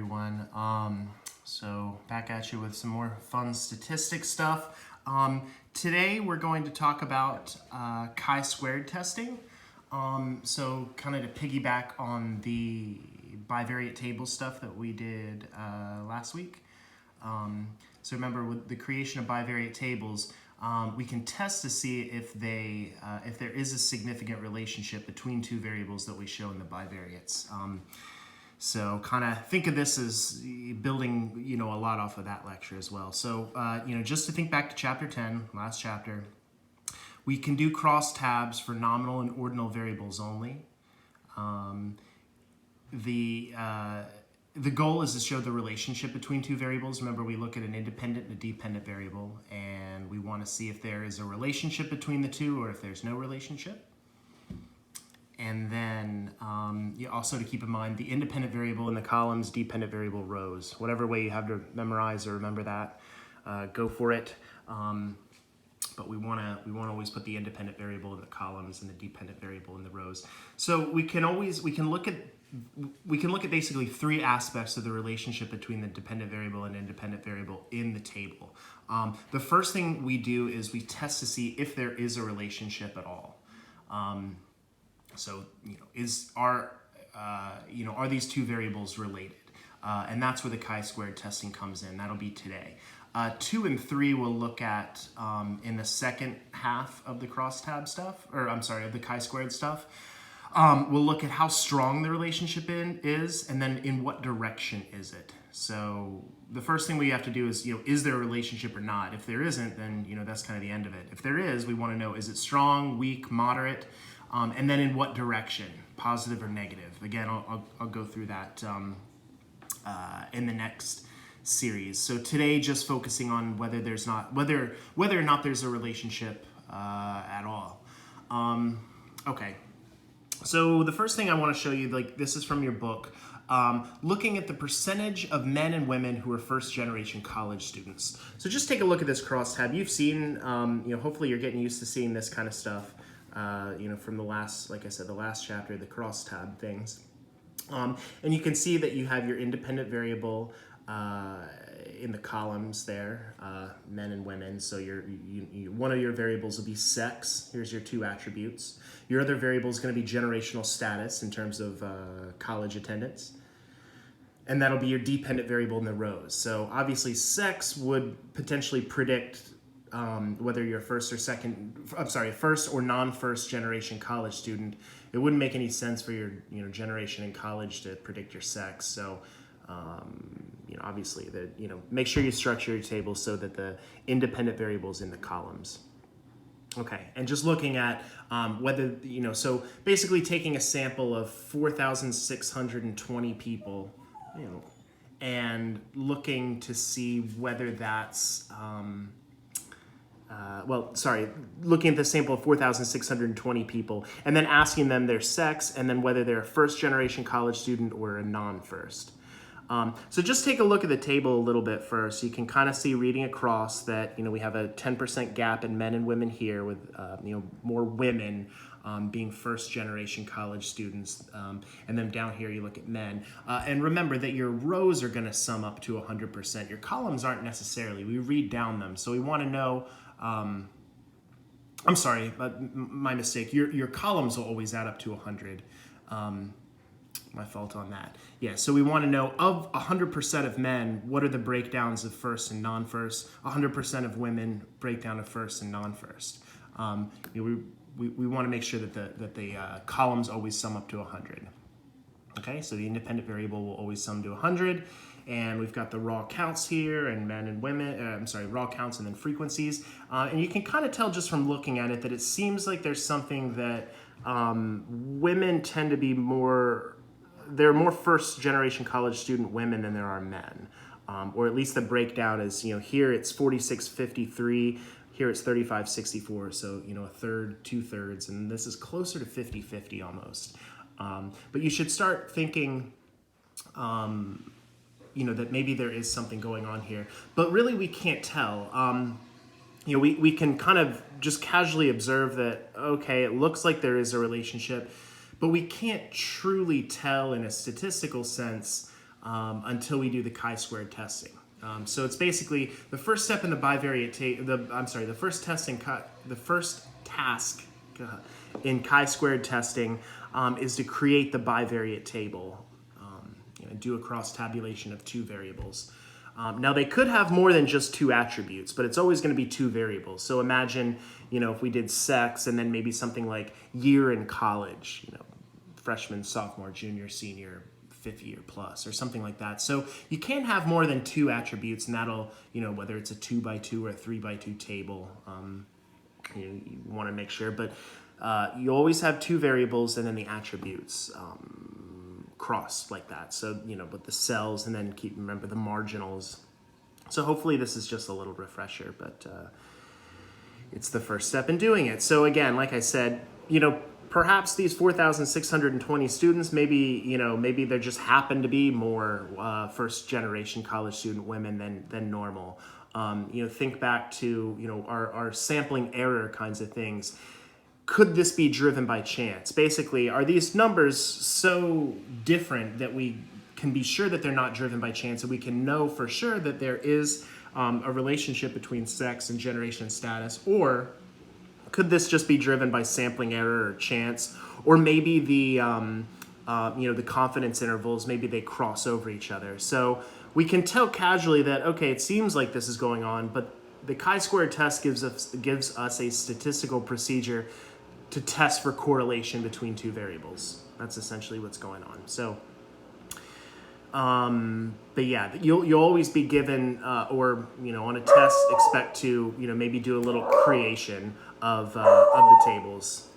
everyone. So back at you with some more fun statistic stuff. Today we're going to talk about chi-squared testing. So kind of to piggyback on the bivariate table stuff that we did last week. So remember, with the creation of bivariate tables, we can test to see if there is a significant relationship between two variables that we show in the bivariates. So kind of think of this as building, a lot off of that lecture as well. So, just to think back to chapter 10, last chapter, we can do crosstabs for nominal and ordinal variables only. The goal is to show the relationship between two variables. Remember, we look at an independent and a dependent variable, and we want to see if there is a relationship between the two or if there's no relationship. And then also to keep in mind the independent variable in the columns, dependent variable rows. Whatever way you have to memorize or remember that, go for it. But we want to always put the independent variable in the columns and the dependent variable in the rows. So we can look at basically three aspects of the relationship between the dependent variable and independent variable in the table. The first thing we do is we test to see if there is a relationship at all. So, are these two variables related? And that's where the chi-squared testing comes in. That'll be today. 2 and 3 we'll look at in the second half of the crosstab stuff, of the chi-squared stuff. We'll look at how strong the relationship is, and then in what direction is it. So the first thing we have to do is there a relationship or not? If there isn't, then, that's kind of the end of it. If there is, we want to know, is it strong, weak, moderate? And then in what direction, positive or negative? Again, I'll go through that in the next series. So today, just focusing on whether or not there's a relationship at all. Okay. So the first thing I want to show you, this is from your book, looking at the percentage of men and women who are first-generation college students. So just take a look at this crosstab. You've seen, hopefully you're getting used to seeing this kind of stuff. From the last chapter, the crosstab things. And you can see that you have your independent variable in the columns there, men and women. So one of your variables will be sex. Here's your two attributes. Your other variable is going to be generational status in terms of college attendance. And that'll be your dependent variable in the rows. So obviously sex would potentially predict whether you're first or non-first generation college student. It wouldn't make any sense for your generation in college to predict your sex. So obviously make sure you structure your table so that the independent variables in the columns. Okay, and just looking at whether so basically taking a sample of 4,620 people, and looking to see whether that's looking at the sample of 4,620 people and then asking them their sex and then whether they're a first-generation college student or a non-first. So just take a look at the table a little bit first. You can kind of see reading across that, we have a 10% gap in men and women here with, more women being first-generation college students. And then down here you look at men. And remember that your rows are going to sum up to 100%. Your columns aren't necessarily. We read down them. So we want to know... I'm sorry, but my mistake. Your columns will always add up to 100. My fault on that. Yeah, so we want to know of 100% of men, what are the breakdowns of first and non-first? 100% of women, breakdown of first and non-first. We want to make sure that the columns always sum up to 100. Okay, so the independent variable will always sum to 100. And we've got the raw counts here and men and women, raw counts and then frequencies. And you can kind of tell just from looking at it that it seems like there's something that women tend to be there are more first generation college student women than there are men. Or at least the breakdown is, here it's 46-53, here it's 35-64. So, a third, 2/3, and this is closer to 50-50 almost. But you should start thinking, that maybe there is something going on here. But really we can't tell. We can kind of just casually observe that, okay, it looks like there is a relationship, but we can't truly tell in a statistical sense until we do the chi-squared testing. So it's basically the first step in the bivariate the first task in chi-squared testing is to create the bivariate table, do a cross tabulation of two variables. Now they could have more than just two attributes, but it's always going to be two variables. So imagine, if we did sex and then maybe something like year in college, freshman, sophomore, junior, senior, fifth year plus, or something like that. So you can't have more than two attributes, and that'll, whether it's a 2x2 or a 3x2 table, you want to make sure, but you always have two variables and then the attributes crossed like that. So, with the cells, and then remember the marginals. So hopefully this is just a little refresher, but it's the first step in doing it. So again, like I said, perhaps these 4,620 students, maybe there just happen to be more first generation college student women than normal. Think back to, our sampling error kinds of things. Could this be driven by chance? Basically, are these numbers so different that we can be sure that they're not driven by chance, and we can know for sure that there is a relationship between sex and generation status? Or could this just be driven by sampling error or chance? Or maybe the confidence intervals, maybe they cross over each other. So we can tell casually that, okay, it seems like this is going on, but the chi-squared test gives us a statistical procedure to test for correlation between two variables. That's essentially what's going on. So, but yeah, you'll always be given, or on a test, expect to maybe do a little creation of the tables.